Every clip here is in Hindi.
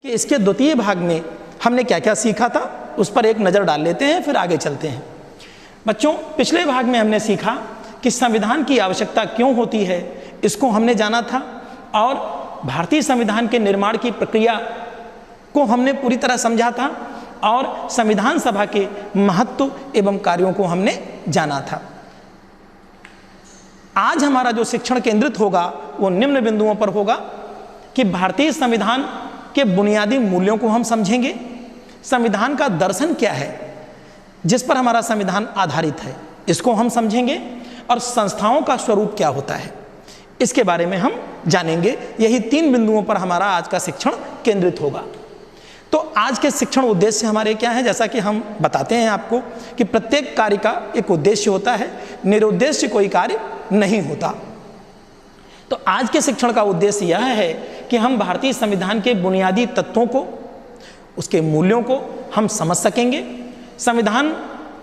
कि इसके द्वितीय भाग में हमने क्या क्या सीखा था उस पर एक नज़र डाल लेते हैं, फिर आगे चलते हैं। बच्चों, पिछले भाग में हमने सीखा कि संविधान की आवश्यकता क्यों होती है, इसको हमने जाना था, और भारतीय संविधान के निर्माण की प्रक्रिया को हमने पूरी तरह समझा था, और संविधान सभा के महत्व एवं कार्यों को हमने जाना था। आज हमारा जो शिक्षण केंद्रित होगा वो निम्न बिंदुओं पर होगा कि भारतीय संविधान के बुनियादी मूल्यों को हम समझेंगे, संविधान का दर्शन क्या है जिस पर हमारा संविधान आधारित है इसको हम समझेंगे, और संस्थाओं का स्वरूप क्या होता है इसके बारे में हम जानेंगे। यही 3 बिंदुओं पर हमारा आज का शिक्षण केंद्रित होगा। तो आज के शिक्षण उद्देश्य हमारे क्या हैं, जैसा कि हम बताते हैं आपको कि प्रत्येक कार्य का एक उद्देश्य होता है, निरुद्देश्य कोई कार्य नहीं होता। तो आज के शिक्षण का उद्देश्य यह है कि हम भारतीय संविधान के बुनियादी तत्वों को, उसके मूल्यों को हम समझ सकेंगे, संविधान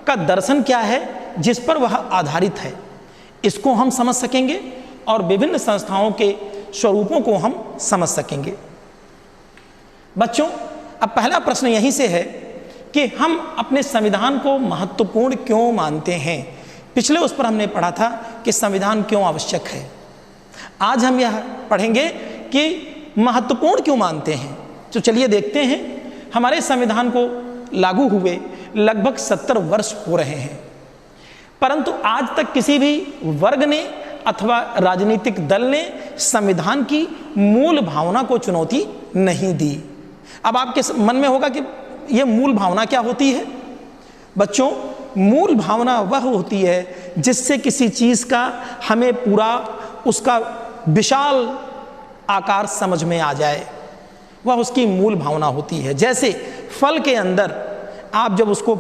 का दर्शन क्या है जिस पर वह आधारित है इसको हम समझ सकेंगे, और विभिन्न संस्थाओं के स्वरूपों को हम समझ सकेंगे। बच्चों, अब पहला प्रश्न यहीं से है कि हम अपने संविधान को महत्वपूर्ण क्यों मानते हैं। पिछले उस पर हमने पढ़ा था कि संविधान क्यों आवश्यक है। आज हम यह पढ़ेंगे कि महत्वपूर्ण क्यों मानते हैं। तो चलिए देखते हैं। हमारे संविधान को लागू हुए लगभग 70 वर्ष हो रहे हैं, परंतु आज तक किसी भी वर्ग ने अथवा राजनीतिक दल ने संविधान की मूल भावना को चुनौती नहीं दी। अब आपके मन में होगा कि यह मूल भावना क्या होती है। बच्चों, मूल भावना वह होती है जिससे किसी चीज़ का हमें पूरा उसका विशाल आकार समझ में आ जाए, वह उसकी मूल भावना होती है। जैसे फल के अंदर आप जब उसको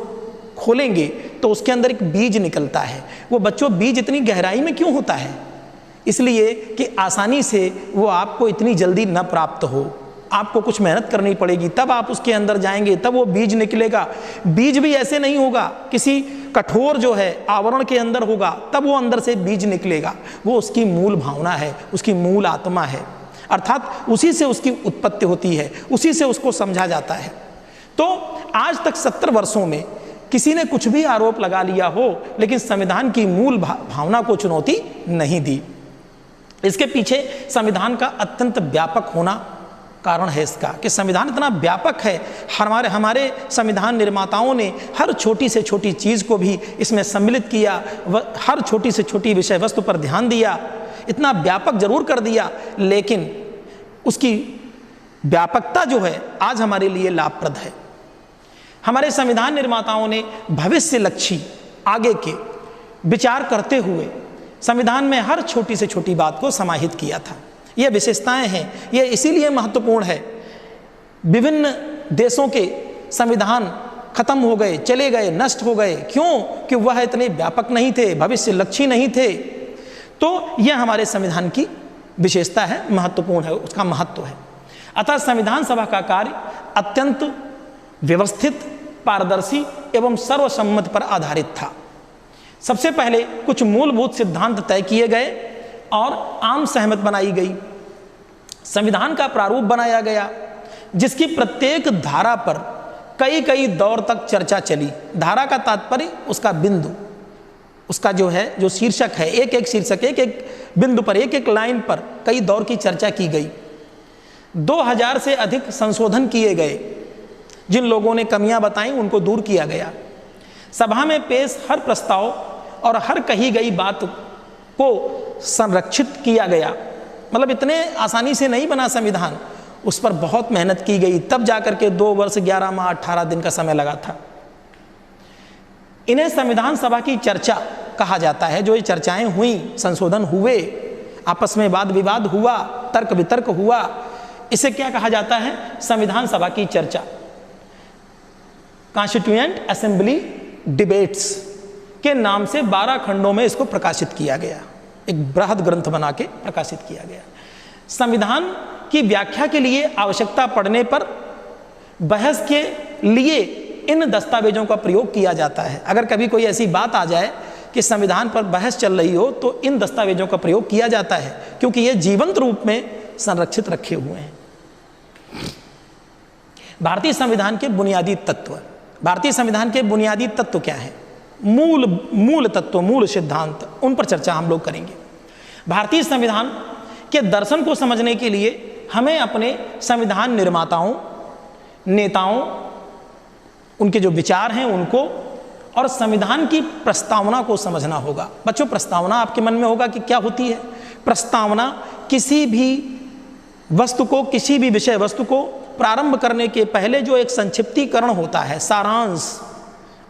खोलेंगे तो उसके अंदर एक बीज निकलता है। वो बच्चों, बीज इतनी गहराई में क्यों होता है? इसलिए कि आसानी से वो आपको इतनी जल्दी न प्राप्त हो, आपको कुछ मेहनत करनी पड़ेगी, तब आप उसके अंदर जाएंगे, तब वो बीज निकलेगा। बीज भी ऐसे नहीं होगा, किसी कठोर जो है आवरण के अंदर होगा, तब वो अंदर से बीज निकलेगा। वो उसकी मूल भावना है, उसकी मूल आत्मा है, अर्थात उसी से उसकी उत्पत्ति होती है, उसी से उसको समझा जाता है। तो आज तक 70 वर्षों में किसी ने कुछ भी आरोप लगा लिया हो, लेकिन संविधान की मूल भावना को चुनौती नहीं दी। इसके पीछे संविधान का अत्यंत व्यापक होना कारण है इसका, कि संविधान इतना व्यापक है, हमारे संविधान निर्माताओं ने हर छोटी से छोटी चीज़ को भी इसमें सम्मिलित किया, हर छोटी से छोटी विषय वस्तु पर ध्यान दिया, इतना व्यापक जरूर कर दिया, लेकिन उसकी व्यापकता जो है आज हमारे लिए लाभप्रद है। हमारे संविधान निर्माताओं ने भविष्य लक्ष्य आगे के विचार करते हुए संविधान में हर छोटी से छोटी बात को समाहित किया था। ये विशेषताएं हैं, ये इसीलिए महत्वपूर्ण है। विभिन्न देशों के संविधान खत्म हो गए, चले गए, नष्ट हो गए, क्यों? कि वह इतने व्यापक नहीं थे, भविष्य लक्ष्य नहीं थे। तो यह हमारे संविधान की विशेषता है, महत्वपूर्ण है, उसका महत्व है। अतः संविधान सभा का कार्य अत्यंत व्यवस्थित, पारदर्शी एवं सर्वसम्मत पर आधारित था। सबसे पहले कुछ मूलभूत सिद्धांत तय किए गए और आम सहमत बनाई गई। संविधान का प्रारूप बनाया गया जिसकी प्रत्येक धारा पर कई कई दौर तक चर्चा चली। धारा का तात्पर्य उसका बिंदु, उसका जो है जो शीर्षक है, एक एक शीर्षक, एक एक बिंदु पर, एक एक लाइन पर कई दौर की चर्चा की गई। 2000 से अधिक संशोधन किए गए। जिन लोगों ने कमियां बताई उनको दूर किया गया। सभा में पेश हर प्रस्ताव और हर कही गई बात को संरक्षित किया गया। मतलब इतने आसानी से नहीं बना संविधान, उस पर बहुत मेहनत की गई, तब जाकर के 2 वर्ष 11 माह 18 दिन का समय लगा था। इन्हें संविधान सभा की चर्चा कहा जाता है। जो ये चर्चाएं हुई, संशोधन हुए, आपस में वाद विवाद हुआ, तर्क वितर्क हुआ, इसे क्या कहा जाता है? संविधान सभा की चर्चा। कॉन्स्टिट्यूएंट असेंबली डिबेट्स के नाम से 12 खंडों में इसको प्रकाशित किया गया, एक बृहद ग्रंथ बना के प्रकाशित किया गया। संविधान की व्याख्या के लिए आवश्यकता पड़ने पर बहस के लिए इन दस्तावेजों का प्रयोग किया जाता है। अगर कभी कोई ऐसी बात आ जाए कि संविधान पर बहस चल रही हो तो इन दस्तावेजों का प्रयोग किया जाता है, क्योंकि ये जीवंत रूप में संरक्षित रखे हुए हैं। भारतीय संविधान के बुनियादी तत्व, भारतीय संविधान के बुनियादी तत्व क्या है, मूल तत्व, मूल सिद्धांत, उन पर चर्चा हम लोग करेंगे। भारतीय संविधान के दर्शन को समझने के लिए हमें अपने संविधान निर्माताओं, नेताओं, उनके जो विचार हैं उनको, और संविधान की प्रस्तावना को समझना होगा। बच्चों, प्रस्तावना आपके मन में होगा कि क्या होती है। प्रस्तावना किसी भी वस्तु को, किसी भी विषय वस्तु को प्रारंभ करने के पहले जो एक संक्षिप्तीकरण होता है, सारांश,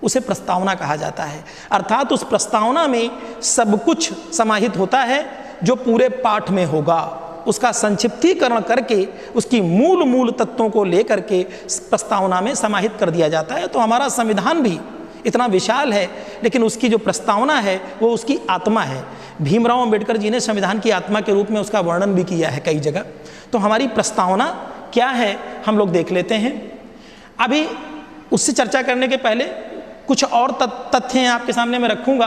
उसे प्रस्तावना कहा जाता है। अर्थात उस प्रस्तावना में सब कुछ समाहित होता है जो पूरे पाठ में होगा। उसका संक्षिप्तीकरण करके उसकी मूल तत्वों को लेकर के प्रस्तावना में समाहित कर दिया जाता है। तो हमारा संविधान भी इतना विशाल है, लेकिन उसकी जो प्रस्तावना है वो उसकी आत्मा है। भीमराव अंबेडकर जी ने संविधान की आत्मा के रूप में उसका वर्णन भी किया है कई जगह। तो हमारी प्रस्तावना क्या है हम लोग देख लेते हैं। अभी उससे चर्चा करने के पहले कुछ और तथ्य आपके सामने मैं रखूंगा।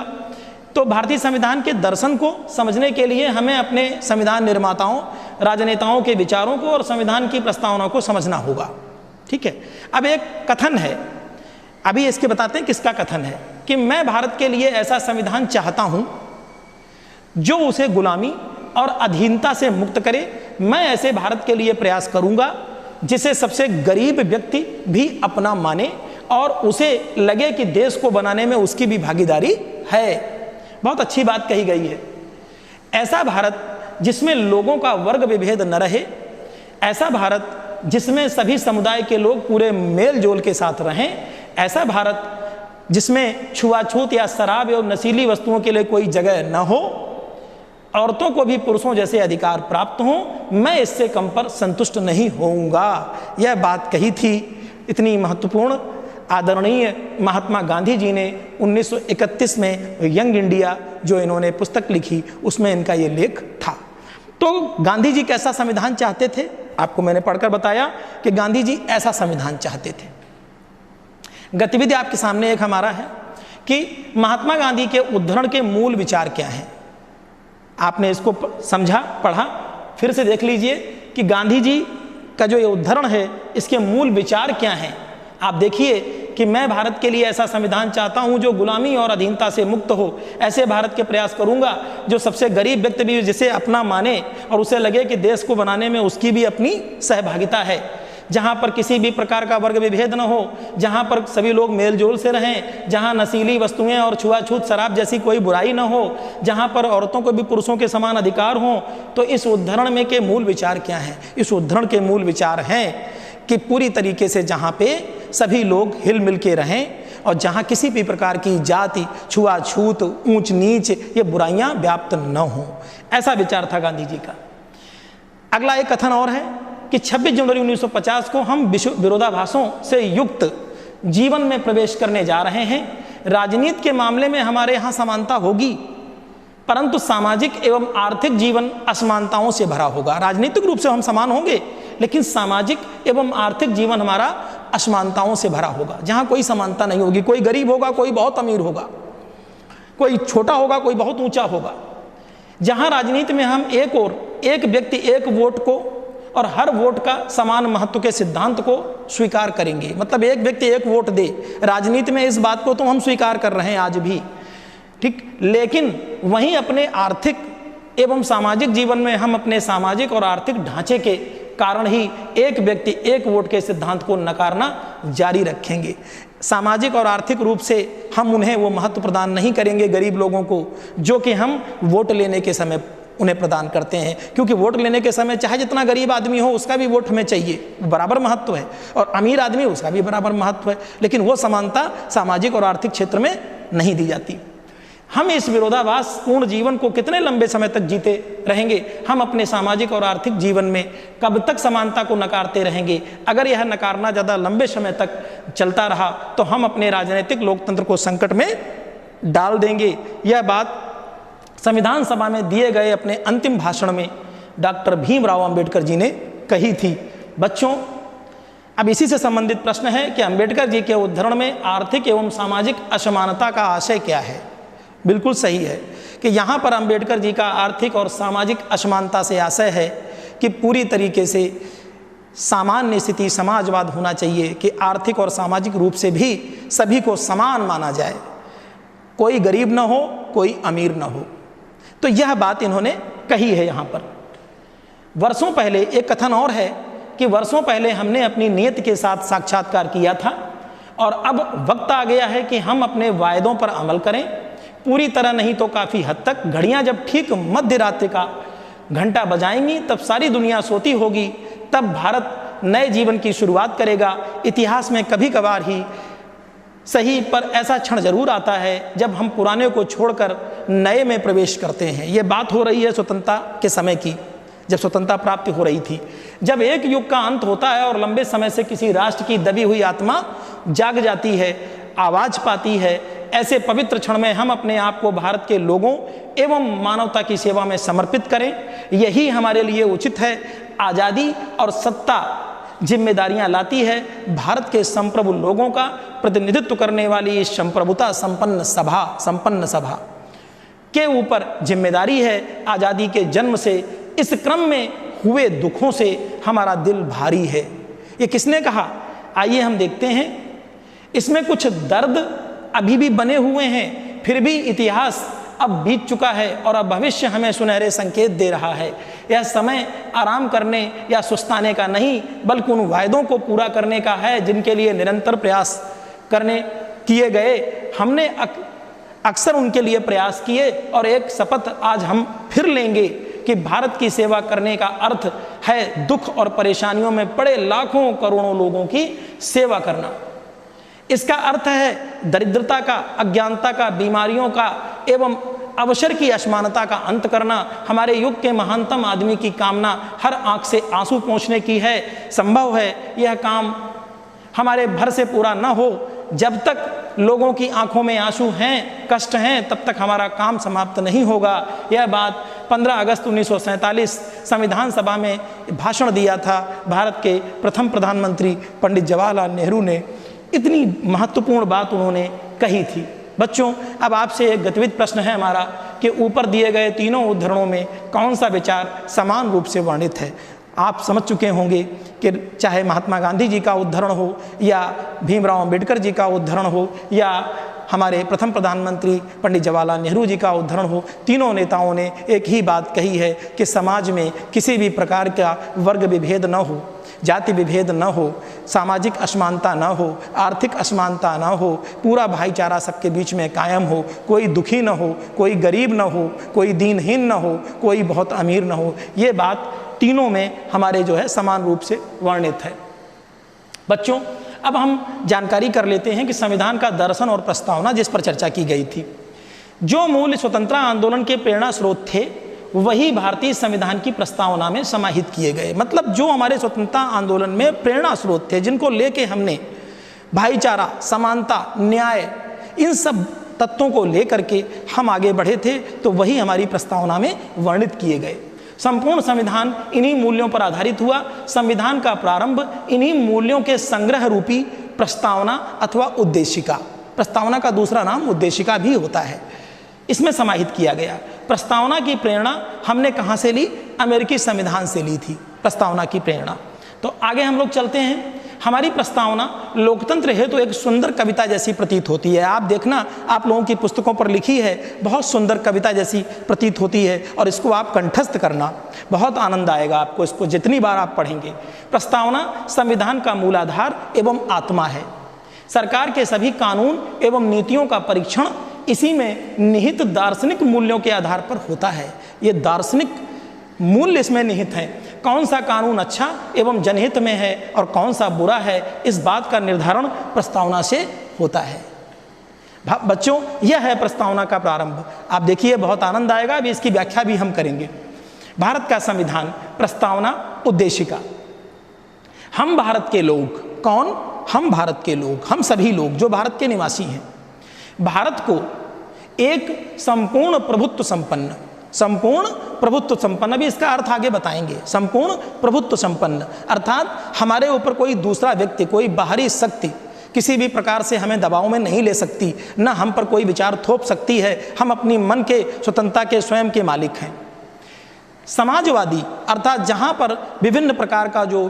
तो भारतीय संविधान के दर्शन को समझने के लिए हमें अपने संविधान निर्माताओं, राजनेताओं के विचारों को और संविधान की प्रस्तावना को समझना होगा। ठीक है। अब एक कथन है, अभी इसके बताते हैं किसका कथन है, कि मैं भारत के लिए ऐसा संविधान चाहता हूं जो उसे गुलामी और अधीनता से मुक्त करे। मैं ऐसे भारत के लिए प्रयास करूंगा जिसे सबसे गरीब व्यक्ति भी अपना माने और उसे लगे कि देश को बनाने में उसकी भी भागीदारी है। बहुत अच्छी बात कही गई है। ऐसा भारत जिसमें लोगों का वर्ग विभेद न रहे, ऐसा भारत जिसमें सभी समुदाय के लोग पूरे मेल जोल के साथ रहें, ऐसा भारत जिसमें छुआछूत या शराब एवं नशीली वस्तुओं के लिए कोई जगह न हो, औरतों को भी पुरुषों जैसे अधिकार प्राप्त हों, मैं इससे कम पर संतुष्ट नहीं होऊंगा। यह बात कही थी इतनी महत्वपूर्ण आदरणीय महात्मा गांधी जी ने 1931 में यंग इंडिया जो इन्होंने पुस्तक लिखी, उसमें इनका ये लेख था। तो गांधी जी कैसा संविधान चाहते थे, आपको मैंने पढ़कर बताया कि गांधी जी ऐसा संविधान चाहते थे। गतिविधि आपके सामने एक हमारा है कि महात्मा गांधी के उद्धरण के मूल विचार क्या हैं। आपने इसको समझा, पढ़ा, फिर से देख लीजिए कि गांधी जी का जो ये उद्धरण है इसके मूल विचार क्या हैं। आप देखिए कि मैं भारत के लिए ऐसा संविधान चाहता हूं जो गुलामी और अधीनता से मुक्त हो। ऐसे भारत के प्रयास करूंगा जो सबसे गरीब व्यक्ति भी जिसे अपना माने और उसे लगे कि देश को बनाने में उसकी भी अपनी सहभागिता है। जहां पर किसी भी प्रकार का वर्ग विभेद न हो, जहां पर सभी लोग मेलजोल से रहें, जहां नशीली वस्तुएं और छुआछूत शराब जैसी कोई बुराई न हो, जहां पर औरतों को भी पुरुषों के समान अधिकार हों। तो इस उद्धरण में के मूल विचार क्या हैं? इस उद्धरण के मूल विचार हैं कि पूरी तरीके से जहां पे सभी लोग हिल मिल के रहें और जहां किसी भी प्रकार की जाति, छुआछूत, ऊंच नीच ये बुराइयां व्याप्त न हों। ऐसा विचार था गांधी जी का। अगला एक कथन और है कि 26 जनवरी 1950 को हम विरोधाभासों से युक्त जीवन में प्रवेश करने जा रहे हैं। राजनीति के मामले में हमारे यहाँ समानता होगी, परंतु सामाजिक एवं आर्थिक जीवन असमानताओं से भरा होगा। राजनीतिक रूप से हम समान होंगे, लेकिन सामाजिक एवं आर्थिक जीवन हमारा असमानताओं से भरा होगा, जहाँ कोई समानता नहीं होगी। कोई गरीब होगा, कोई बहुत अमीर होगा, कोई छोटा होगा, कोई बहुत ऊंचा होगा। जहाँ राजनीति में हम एक व्यक्ति एक वोट को और हर वोट का समान महत्व के सिद्धांत को स्वीकार करेंगे, मतलब एक व्यक्ति एक वोट दे। राजनीति में इस बात को तो हम स्वीकार कर रहे हैं आज भी, ठीक। लेकिन वहीं अपने आर्थिक एवं सामाजिक जीवन में हम अपने सामाजिक और आर्थिक ढांचे के कारण ही एक व्यक्ति एक वोट के सिद्धांत को नकारना जारी रखेंगे। सामाजिक और आर्थिक रूप से हम उन्हें वो महत्व प्रदान नहीं करेंगे गरीब लोगों को, जो कि हम वोट लेने के समय उन्हें प्रदान करते हैं। क्योंकि वोट लेने के समय चाहे जितना गरीब आदमी हो उसका भी वोट हमें चाहिए, बराबर महत्व है, और अमीर आदमी उसका भी बराबर महत्व है, लेकिन वो समानता सामाजिक और आर्थिक क्षेत्र में नहीं दी जाती। हम इस विरोधाभास पूर्ण जीवन को कितने लंबे समय तक जीते रहेंगे? हम अपने सामाजिक और आर्थिक जीवन में कब तक समानता को नकारते रहेंगे? अगर यह नकारना ज़्यादा लंबे समय तक चलता रहा तो हम अपने राजनीतिक लोकतंत्र को संकट में डाल देंगे। यह बात संविधान सभा में दिए गए अपने अंतिम भाषण में डॉक्टर भीमराव अंबेडकर जी ने कही थी। बच्चों, अब इसी से संबंधित प्रश्न है कि अंबेडकर जी के उद्धरण में आर्थिक एवं सामाजिक असमानता का आशय क्या है? बिल्कुल सही है कि यहाँ पर अंबेडकर जी का आर्थिक और सामाजिक असमानता से आशय है कि पूरी तरीके से सामान्य स्थिति समाजवाद होना चाहिए कि आर्थिक और सामाजिक रूप से भी सभी को समान माना जाए, कोई गरीब ना हो, कोई अमीर ना हो। तो यह बात इन्होंने कही है यहाँ पर। वर्षों पहले एक कथन और है कि वर्षों पहले हमने अपनी नीयत के साथ साक्षात्कार किया था और अब वक्त आ गया है कि हम अपने वायदों पर अमल करें, पूरी तरह नहीं तो काफ़ी हद तक। घड़ियाँ जब ठीक मध्य रात्रि का घंटा बजाएंगी तब सारी दुनिया सोती होगी, तब भारत नए जीवन की शुरुआत करेगा। इतिहास में कभी कभार ही सही पर ऐसा क्षण जरूर आता है जब हम पुराने को छोड़कर नए में प्रवेश करते हैं। ये बात हो रही है स्वतंत्रता के समय की, जब स्वतंत्रता प्राप्ति हो रही थी, जब एक युग का अंत होता है और लंबे समय से किसी राष्ट्र की दबी हुई आत्मा जाग जाती है, आवाज पाती है। ऐसे पवित्र क्षण में हम अपने आप को भारत के लोगों एवं मानवता की सेवा में समर्पित करें, यही हमारे लिए उचित है। आज़ादी और सत्ता जिम्मेदारियां लाती है। भारत के संप्रभु लोगों का प्रतिनिधित्व करने वाली इस संप्रभुता संपन्न सभा के ऊपर जिम्मेदारी है। आज़ादी के जन्म से इस क्रम में हुए दुखों से हमारा दिल भारी है। ये किसने कहा? आइए हम देखते हैं। इसमें कुछ दर्द अभी भी बने हुए हैं, फिर भी इतिहास अब बीत चुका है और अब भविष्य हमें सुनहरे संकेत दे रहा है। यह समय आराम करने या सुस्ताने का नहीं, बल्कि उन वायदों को पूरा करने का है जिनके लिए निरंतर प्रयास किए गए। हमने अक्सर उनके लिए प्रयास किए और एक शपथ आज हम फिर लेंगे कि भारत की सेवा करने का अर्थ है दुख और परेशानियों में पड़े लाखों करोड़ों लोगों की सेवा करना। इसका अर्थ है दरिद्रता का, अज्ञानता का, बीमारियों का एवं अवसर की असमानता का अंत करना। हमारे युग के महानतम आदमी की कामना हर आंख से आंसू पोंछने की है। संभव है यह काम हमारे भर से पूरा न हो। जब तक लोगों की आंखों में आंसू हैं, कष्ट हैं, तब तक हमारा काम समाप्त नहीं होगा। यह बात 15 अगस्त 1947 संविधान सभा में भाषण दिया था भारत के प्रथम प्रधानमंत्री पंडित जवाहरलाल नेहरू ने। इतनी महत्वपूर्ण बात उन्होंने कही थी। बच्चों, अब आपसे एक गतिविधि प्रश्न है हमारा कि ऊपर दिए गए तीनों उद्धरणों में कौन सा विचार समान रूप से वर्णित है। आप समझ चुके होंगे कि चाहे महात्मा गांधी जी का उद्धरण हो या भीमराव अंबेडकर जी का उद्धरण हो या हमारे प्रथम प्रधानमंत्री पंडित जवाहरलाल नेहरू जी का उद्धरण हो, तीनों नेताओं ने एक ही बात कही है कि समाज में किसी भी प्रकार का वर्ग विभेद न हो, जाति विभेद न हो, सामाजिक असमानता न हो, आर्थिक असमानता न हो, पूरा भाईचारा सबके बीच में कायम हो, कोई दुखी न हो, कोई गरीब न हो, कोई दीनहीन न हो, कोई बहुत अमीर न हो। ये बात तीनों में हमारे जो है समान रूप से वर्णित है। बच्चों, अब हम जानकारी कर लेते हैं कि संविधान का दर्शन और प्रस्तावना जिस पर चर्चा की गई थी, जो मूल स्वतंत्रता आंदोलन के प्रेरणा स्रोत थे वही भारतीय संविधान की प्रस्तावना में समाहित किए गए। मतलब जो हमारे स्वतंत्रता आंदोलन में प्रेरणा स्रोत थे, जिनको लेके हमने भाईचारा, समानता, न्याय, इन सब तत्वों को लेकर के हम आगे बढ़े थे, तो वही हमारी प्रस्तावना में वर्णित किए गए। संपूर्ण संविधान इन्हीं मूल्यों पर आधारित हुआ। संविधान का प्रारंभ इन्हीं मूल्यों के संग्रह रूपी प्रस्तावना अथवा उद्देशिका, प्रस्तावना का दूसरा नाम उद्देशिका भी होता है, इसमें समाहित किया गया। प्रस्तावना की प्रेरणा हमने कहाँ से ली? अमेरिकी संविधान से ली थी प्रस्तावना की प्रेरणा। तो आगे हम लोग चलते हैं। हमारी प्रस्तावना लोकतंत्र है तो एक सुंदर कविता जैसी प्रतीत होती है। आप देखना, आप लोगों की पुस्तकों पर लिखी है, बहुत सुंदर कविता जैसी प्रतीत होती है और इसको आप कंठस्थ करना, बहुत आनंद आएगा आपको इसको जितनी बार आप पढ़ेंगे। प्रस्तावना संविधान का मूलाधार एवं आत्मा है। सरकार के सभी कानून एवं नीतियों का परीक्षण इसी में निहित दार्शनिक मूल्यों के आधार पर होता है। ये दार्शनिक मूल्य इसमें निहित हैं। कौन सा कानून अच्छा एवं जनहित में है और कौन सा बुरा है, इस बात का निर्धारण प्रस्तावना से होता है। बच्चों, यह है प्रस्तावना का प्रारंभ। आप देखिए, बहुत आनंद आएगा। अभी इसकी व्याख्या भी हम करेंगे। भारत का संविधान, प्रस्तावना, उद्देशिका। हम भारत के लोग, कौन? हम भारत के लोग, हम सभी लोग जो भारत के निवासी हैं, भारत को एक संपूर्ण प्रभुत्व संपन्न, अभी इसका अर्थ आगे बताएंगे। संपूर्ण प्रभुत्व संपन्न अर्थात हमारे ऊपर कोई दूसरा व्यक्ति, कोई बाहरी शक्ति किसी भी प्रकार से हमें दबाव में नहीं ले सकती, न हम पर कोई विचार थोप सकती है। हम अपनी मन के स्वतंत्रता के स्वयं के मालिक हैं। समाजवादी अर्थात जहाँ पर विभिन्न प्रकार का जो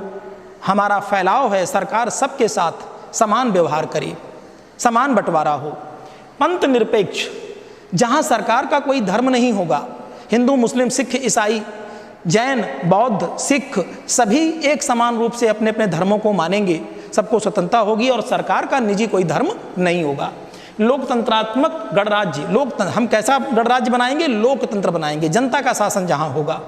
हमारा फैलाव है, सरकार सबके साथ समान व्यवहार करे, समान बंटवारा हो। पंथ निरपेक्ष, जहाँ सरकार का कोई धर्म नहीं होगा, हिंदू, मुस्लिम, सिख, ईसाई, जैन, बौद्ध, सिख सभी एक समान रूप से अपने अपने धर्मों को मानेंगे, सबको स्वतंत्रता होगी और सरकार का निजी कोई धर्म नहीं होगा। लोकतंत्रात्मक गणराज्य, हम कैसा गणराज्य बनाएंगे? लोकतंत्र बनाएंगे, जनता का शासन जहाँ होगा।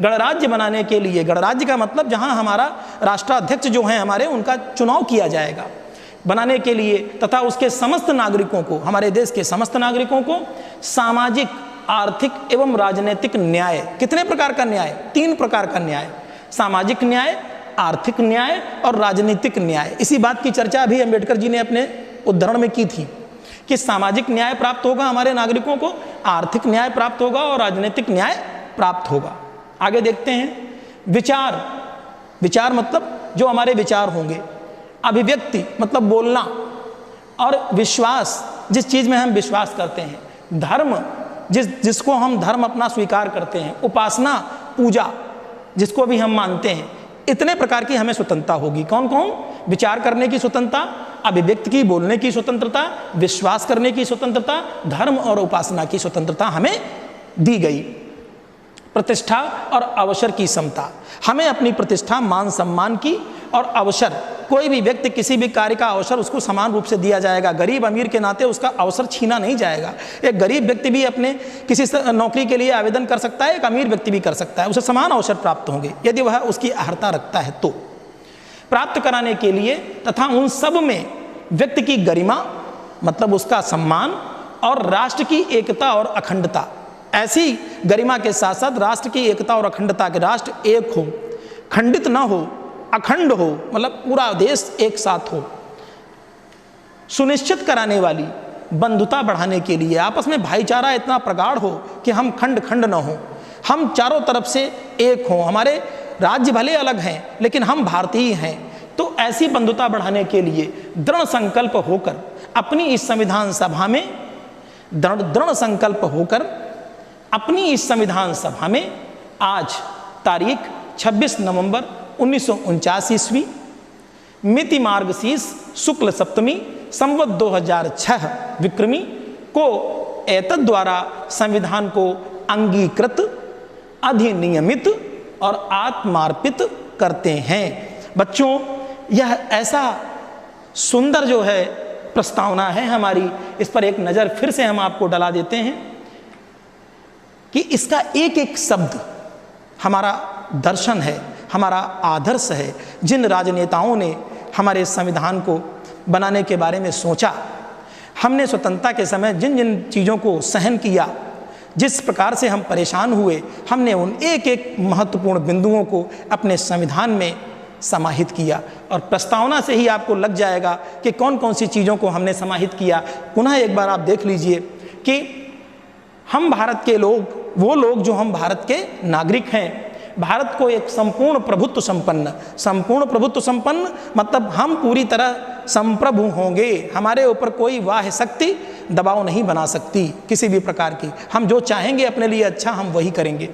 गणराज्य बनाने के लिए, गणराज्य का मतलब जहाँ हमारा राष्ट्राध्यक्ष जो हैं हमारे, उनका चुनाव किया जाएगा, बनाने के लिए तथा उसके समस्त नागरिकों को, हमारे देश के समस्त नागरिकों को सामाजिक, आर्थिक एवं राजनीतिक न्याय, कितने प्रकार का न्याय? 3 प्रकार का न्याय, सामाजिक न्याय, आर्थिक न्याय और राजनीतिक न्याय। इसी बात की चर्चा भी अम्बेडकर जी ने अपने उद्धरण में की थी कि सामाजिक न्याय प्राप्त होगा हमारे नागरिकों को, आर्थिक न्याय प्राप्त होगा और राजनीतिक न्याय प्राप्त होगा। आगे देखते हैं। विचार, विचार मतलब जो हमारे विचार होंगे। अभिव्यक्ति मतलब बोलना, और विश्वास, जिस चीज़ में हम विश्वास करते हैं। धर्म, जिसको हम धर्म अपना स्वीकार करते हैं। उपासना, पूजा, जिसको भी हम मानते हैं। इतने प्रकार की हमें स्वतंत्रता होगी। कौन कौन? विचार करने की स्वतंत्रता, अभिव्यक्ति की, बोलने की स्वतंत्रता, विश्वास करने की स्वतंत्रता, धर्म और उपासना की स्वतंत्रता हमें दी गई। प्रतिष्ठा और अवसर की समता, हमें अपनी प्रतिष्ठा, मान सम्मान की और अवसर, कोई भी व्यक्ति किसी भी कार्य का अवसर उसको समान रूप से दिया जाएगा। गरीब अमीर के नाते उसका अवसर छीना नहीं जाएगा। एक गरीब व्यक्ति भी अपने किसी नौकरी के लिए आवेदन कर सकता है, एक अमीर व्यक्ति भी कर सकता है, उसे समान अवसर प्राप्त होंगे यदि वह उसकी अर्हता रखता है तो। प्राप्त कराने के लिए तथा उन सब में व्यक्ति की गरिमा मतलब उसका सम्मान और राष्ट्र की एकता और अखंडता, ऐसी गरिमा के साथ साथ राष्ट्र की एकता और अखंडता, के राष्ट्र एक हो, खंडित ना हो, अखंड हो, मतलब पूरा देश एक साथ हो, सुनिश्चित कराने वाली, बंधुता बढ़ाने के लिए आपस में भाईचारा इतना प्रगाढ़ हो कि हम खंड खंड न हो, हम चारों तरफ से एक हों। हमारे राज्य भले अलग हैं लेकिन हम भारतीय हैं, तो ऐसी बंधुता बढ़ाने के लिए दृढ़ संकल्प होकर अपनी इस संविधान सभा में दृढ़ संकल्प होकर अपनी इस संविधान सभा में आज तारीख 26 नवंबर 1949 ईस्वी मिति मार्गशीर्ष शुक्ल सप्तमी संवत 2006 विक्रमी को एतद द्वारा संविधान को अंगीकृत, अधिनियमित और आत्मार्पित करते हैं। बच्चों, यह ऐसा सुंदर जो है प्रस्तावना है हमारी, इस पर एक नज़र फिर से हम आपको डला देते हैं कि इसका एक एक शब्द हमारा दर्शन है, हमारा आदर्श है। जिन राजनेताओं ने हमारे संविधान को बनाने के बारे में सोचा, हमने स्वतंत्रता के समय जिन जिन चीज़ों को सहन किया, जिस प्रकार से हम परेशान हुए, हमने उन एक एक महत्वपूर्ण बिंदुओं को अपने संविधान में समाहित किया। और प्रस्तावना से ही आपको लग जाएगा कि कौन कौन सी चीज़ों को हमने समाहित किया। पुनः एक बार आप देख लीजिए कि हम भारत के लोग, वो लोग जो हम भारत के नागरिक हैं, भारत को एक संपूर्ण प्रभुत्व संपन्न मतलब हम पूरी तरह संप्रभु होंगे। हमारे ऊपर कोई बाह्य शक्ति दबाव नहीं बना सकती किसी भी प्रकार की। हम जो चाहेंगे अपने लिए अच्छा, हम वही करेंगे।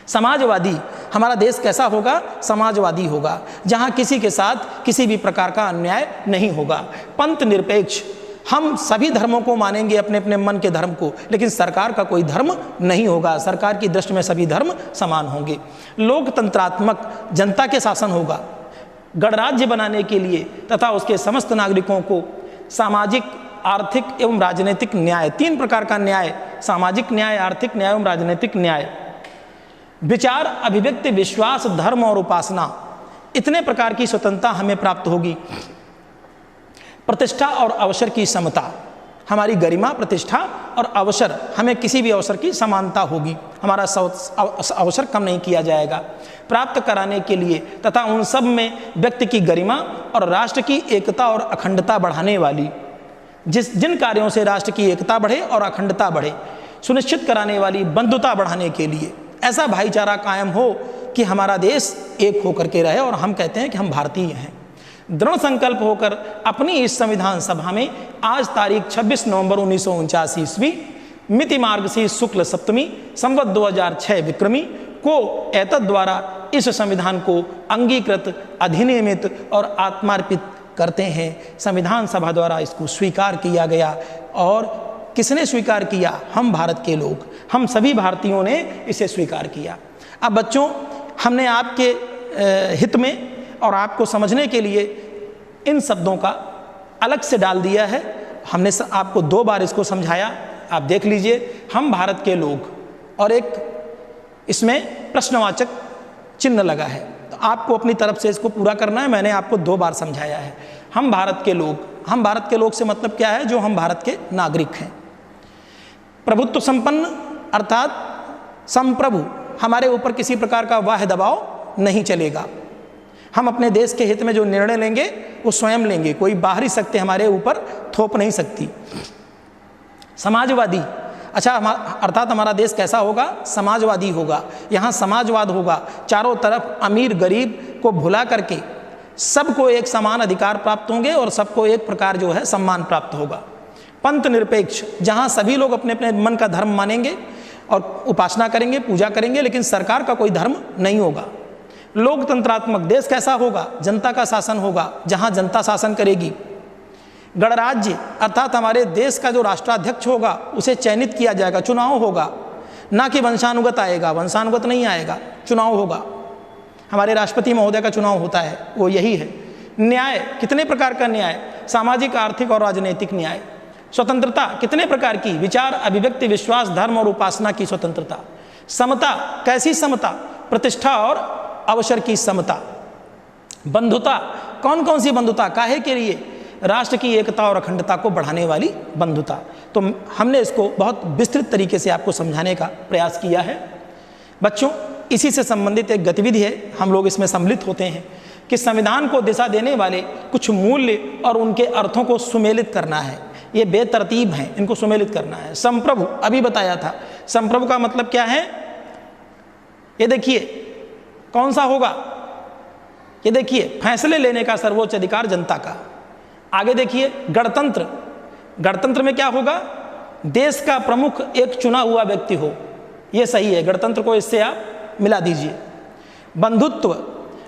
समाजवादी, हमारा देश कैसा होगा? समाजवादी होगा, जहाँ किसी के साथ किसी भी प्रकार का अन्याय नहीं होगा। पंथ निरपेक्ष, हम सभी धर्मों को मानेंगे, अपने अपने मन के धर्म को, लेकिन सरकार का कोई धर्म नहीं होगा। सरकार की दृष्टि में सभी धर्म समान होंगे। लोकतंत्रात्मक, जनता के शासन होगा। गणराज्य बनाने के लिए तथा उसके समस्त नागरिकों को सामाजिक, आर्थिक एवं राजनीतिक न्याय, 3 प्रकार का न्याय, सामाजिक न्याय, आर्थिक न्याय एवं राजनीतिक न्याय। विचार, अभिव्यक्ति, विश्वास, धर्म और उपासना, इतने प्रकार की स्वतंत्रता हमें प्राप्त होगी। प्रतिष्ठा और अवसर की समता, हमारी गरिमा, प्रतिष्ठा और अवसर, हमें किसी भी अवसर की समानता होगी, हमारा अवसर कम नहीं किया जाएगा। प्राप्त कराने के लिए तथा उन सब में व्यक्ति की गरिमा और राष्ट्र की एकता और अखंडता बढ़ाने वाली, जिन कार्यों से राष्ट्र की एकता बढ़े और अखंडता बढ़े, सुनिश्चित कराने वाली बंधुता बढ़ाने के लिए ऐसा भाईचारा कायम हो कि हमारा देश एक होकर के रहे और हम कहते हैं कि हम भारतीय हैं। दृढ़ संकल्प होकर अपनी इस संविधान सभा में आज तारीख 26 नवंबर 1949 ईस्वी मिति मार्गशीर्ष शुक्ल सप्तमी संवत 2006 विक्रमी को एतद द्वारा इस संविधान को अंगीकृत, अधिनियमित और आत्मार्पित करते हैं। संविधान सभा द्वारा इसको स्वीकार किया गया। और किसने स्वीकार किया? हम भारत के लोग, हम सभी भारतीयों ने इसे स्वीकार किया। अब बच्चों, हमने आपके हित में और आपको समझने के लिए इन शब्दों का अलग से डाल दिया है। हमने आपको 2 बार इसको समझाया, आप देख लीजिए। हम भारत के लोग, और एक इसमें प्रश्नवाचक चिन्ह लगा है, तो आपको अपनी तरफ से इसको पूरा करना है। मैंने आपको 2 बार समझाया है। हम भारत के लोग, हम भारत के लोग से मतलब क्या है? जो हम भारत के नागरिक हैं। प्रभुत्व संपन्न अर्थात संप्रभु, हमारे ऊपर किसी प्रकार का वाह दबाव नहीं चलेगा। हम अपने देश के हित में जो निर्णय लेंगे वो स्वयं लेंगे, कोई बाहरी शक्ति हमारे ऊपर थोप नहीं सकती। समाजवादी, अच्छा, अर्थात हमारा देश कैसा होगा? समाजवादी होगा। यहाँ समाजवाद होगा, चारों तरफ अमीर गरीब को भुला करके सबको एक समान अधिकार प्राप्त होंगे और सबको एक प्रकार जो है सम्मान प्राप्त होगा। पंथ निरपेक्ष, जहाँ सभी लोग अपने अपने मन का धर्म मानेंगे और उपासना करेंगे, पूजा करेंगे, लेकिन सरकार का कोई धर्म नहीं होगा। लोकतंत्रात्मक देश कैसा होगा? जनता का शासन होगा, जहाँ जनता शासन करेगी। गणराज्य अर्थात हमारे देश का जो राष्ट्राध्यक्ष होगा उसे चयनित किया जाएगा, चुनाव होगा, ना कि वंशानुगत आएगा। वंशानुगत नहीं आएगा, चुनाव होगा। हमारे राष्ट्रपति महोदय का चुनाव होता है, वो यही है। न्याय, कितने प्रकार का न्याय? सामाजिक, आर्थिक और राजनीतिक न्याय। स्वतंत्रता, कितने प्रकार की? विचार, अभिव्यक्ति, विश्वास, धर्म और उपासना की स्वतंत्रता। समता, कैसी समता? प्रतिष्ठा और अवसर की समता। बंधुता, कौन कौन सी बंधुता? काहे के लिए? राष्ट्र की एकता और अखंडता को बढ़ाने वाली बंधुता। तो हमने इसको बहुत विस्तृत तरीके से आपको समझाने का प्रयास किया है। बच्चों, इसी से संबंधित एक गतिविधि है, हम लोग इसमें सम्मिलित होते हैं कि संविधान को दिशा देने वाले कुछ मूल्य और उनके अर्थों को सुमेलित करना है। ये बेतरतीब हैं, इनको सुमेलित करना है। संप्रभु, अभी बताया था। संप्रभु का मतलब क्या है? ये देखिए, कौन सा होगा? ये देखिए, फैसले लेने का सर्वोच्च अधिकार जनता का। आगे देखिए, गणतंत्र। गणतंत्र में क्या होगा? देश का प्रमुख एक चुना हुआ व्यक्ति हो। ये सही है, गणतंत्र को इससे आप मिला दीजिए। बंधुत्व,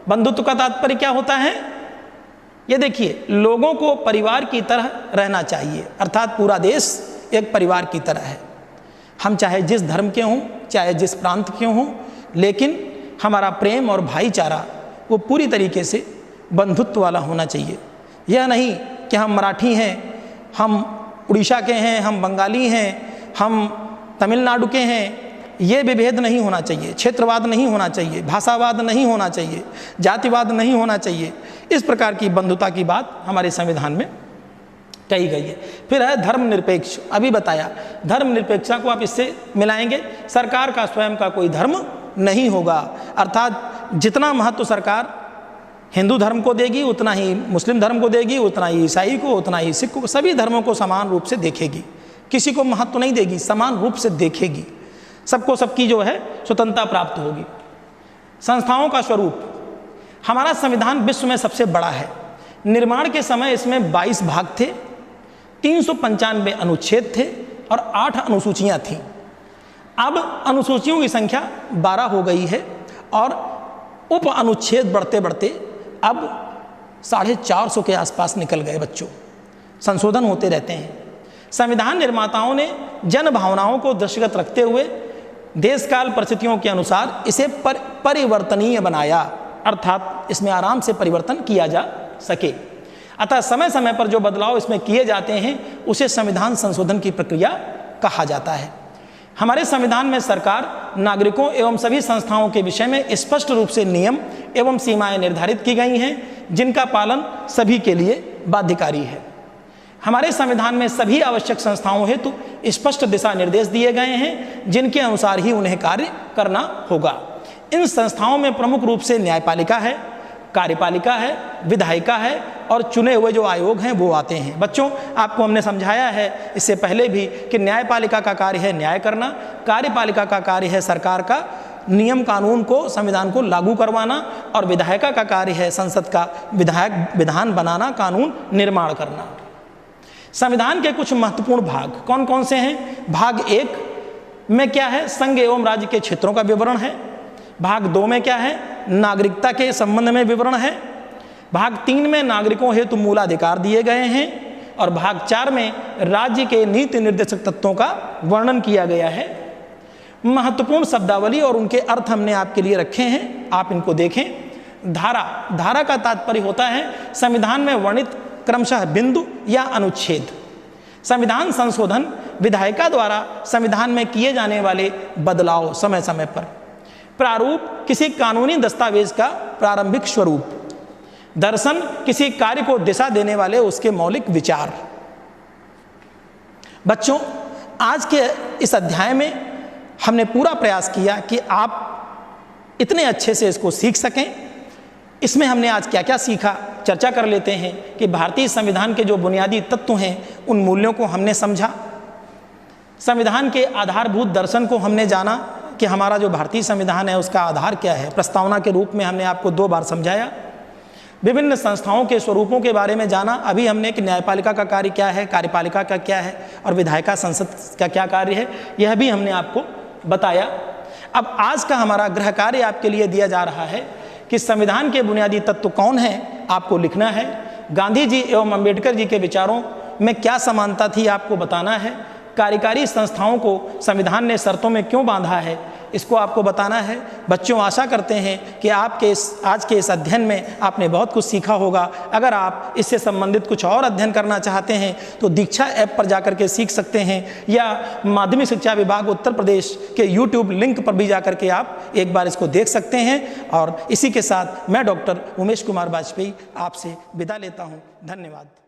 बंधुत्व का तात्पर्य क्या होता है? ये देखिए, लोगों को परिवार की तरह रहना चाहिए, अर्थात पूरा देश एक परिवार की तरह है। हम चाहे जिस धर्म के हों, चाहे जिस प्रांत के हों, लेकिन हमारा प्रेम और भाईचारा वो पूरी तरीके से बंधुत्व वाला होना चाहिए। यह नहीं कि हम मराठी हैं, हम उड़ीसा के हैं, हम बंगाली हैं, हम तमिलनाडु के हैं। ये विभेद नहीं होना चाहिए, क्षेत्रवाद नहीं होना चाहिए, भाषावाद नहीं होना चाहिए, जातिवाद नहीं होना चाहिए। इस प्रकार की बंधुता की बात हमारे संविधान में कही गई है। फिर है धर्मनिरपेक्ष, अभी बताया। धर्मनिरपेक्षता को आप इससे मिलाएंगे, सरकार का स्वयं का कोई धर्म नहीं होगा, अर्थात जितना महत्व सरकार हिंदू धर्म को देगी उतना ही मुस्लिम धर्म को देगी, उतना ही ईसाई को, उतना ही सिख को, सभी धर्मों को समान रूप से देखेगी। किसी को महत्व नहीं देगी, समान रूप से देखेगी। सबको सबकी जो है स्वतंत्रता प्राप्त होगी। संस्थाओं का स्वरूप, हमारा संविधान विश्व में सबसे बड़ा है। निर्माण के समय इसमें 22 भाग थे, 395 अनुच्छेद थे और 8 अनुसूचियां थीं। अब अनुसूचियों की संख्या 12 हो गई है और उप अनुच्छेद बढ़ते बढ़ते अब 450 के आसपास निकल गए। बच्चों, संशोधन होते रहते हैं। संविधान निर्माताओं ने जन भावनाओं को दृष्टिगत रखते हुए देश काल परिस्थितियों के अनुसार इसे परिवर्तनीय बनाया, अर्थात इसमें आराम से परिवर्तन किया जा सके। अतः समय समय पर जो बदलाव इसमें किए जाते हैं उसे संविधान संशोधन की प्रक्रिया कहा जाता है। हमारे संविधान में सरकार, नागरिकों एवं सभी संस्थाओं के विषय में स्पष्ट रूप से नियम एवं सीमाएं निर्धारित की गई हैं, जिनका पालन सभी के लिए बाध्यकारी है। हमारे संविधान में सभी आवश्यक संस्थाओं हेतु स्पष्ट दिशा निर्देश दिए गए हैं, जिनके अनुसार ही उन्हें कार्य करना होगा। इन संस्थाओं में प्रमुख रूप से न्यायपालिका है, कार्यपालिका है, विधायिका है और चुने हुए जो आयोग हैं वो आते हैं। बच्चों, आपको हमने समझाया है इससे पहले भी कि न्यायपालिका का कार्य है न्याय करना, कार्यपालिका का कार्य है सरकार का नियम कानून को, संविधान को लागू करवाना, और विधायिका का कार्य है संसद का विधान बनाना, कानून निर्माण करना। संविधान के कुछ महत्वपूर्ण भाग कौन कौन से हैं? भाग 1 में क्या है? संघ एवं राज्य के क्षेत्रों का विवरण है। भाग 2 में क्या है, नागरिकता के संबंध में विवरण है। भाग 3 में नागरिकों हेतु मूलाधिकार दिए गए हैं और भाग 4 में राज्य के नीति निर्देशक तत्वों का वर्णन किया गया है। महत्वपूर्ण शब्दावली और उनके अर्थ हमने आपके लिए रखे हैं, आप इनको देखें। धारा का तात्पर्य होता है संविधान में वर्णित क्रमशः बिंदु या अनुच्छेद। संविधान संशोधन विधायिका द्वारा संविधान में किए जाने वाले बदलाव समय समय पर। प्रारूप किसी कानूनी दस्तावेज का प्रारंभिक स्वरूप। दर्शन किसी कार्य को दिशा देने वाले उसके मौलिक विचार। बच्चों, आज के इस अध्याय में हमने पूरा प्रयास किया कि आप इतने अच्छे से इसको सीख सकें। इसमें हमने आज क्या क्या सीखा चर्चा कर लेते हैं कि भारतीय संविधान के जो बुनियादी तत्व हैं उन मूल्यों को हमने समझा। संविधान के आधारभूत दर्शन को हमने जाना कि हमारा जो भारतीय संविधान है उसका आधार क्या है। प्रस्तावना के रूप में हमने आपको 2 बार समझाया। विभिन्न संस्थाओं के स्वरूपों के बारे में जाना। अभी हमने कि न्यायपालिका का कार्य क्या है, कार्यपालिका का क्या है और विधायिका संसद का क्या कार्य है, यह भी हमने आपको बताया। अब आज का हमारा गृह कार्य आपके लिए दिया जा रहा है कि संविधान के बुनियादी तत्व कौन हैं, आपको लिखना है। गांधी जी एवं अंबेडकर जी के विचारों में क्या समानता थी, आपको बताना है। कार्यकारी संस्थाओं को संविधान ने शर्तों में क्यों बांधा है, इसको आपको बताना है। बच्चों, आशा करते हैं कि आपके आज के इस अध्ययन में आपने बहुत कुछ सीखा होगा। अगर आप इससे संबंधित कुछ और अध्ययन करना चाहते हैं तो दीक्षा ऐप पर जाकर के सीख सकते हैं या माध्यमिक शिक्षा विभाग उत्तर प्रदेश के YouTube लिंक पर भी जाकर के आप एक बार इसको देख सकते हैं। और इसी के साथ मैं डॉक्टर उमेश कुमार वाजपेयी आपसे विदा लेता हूँ। धन्यवाद।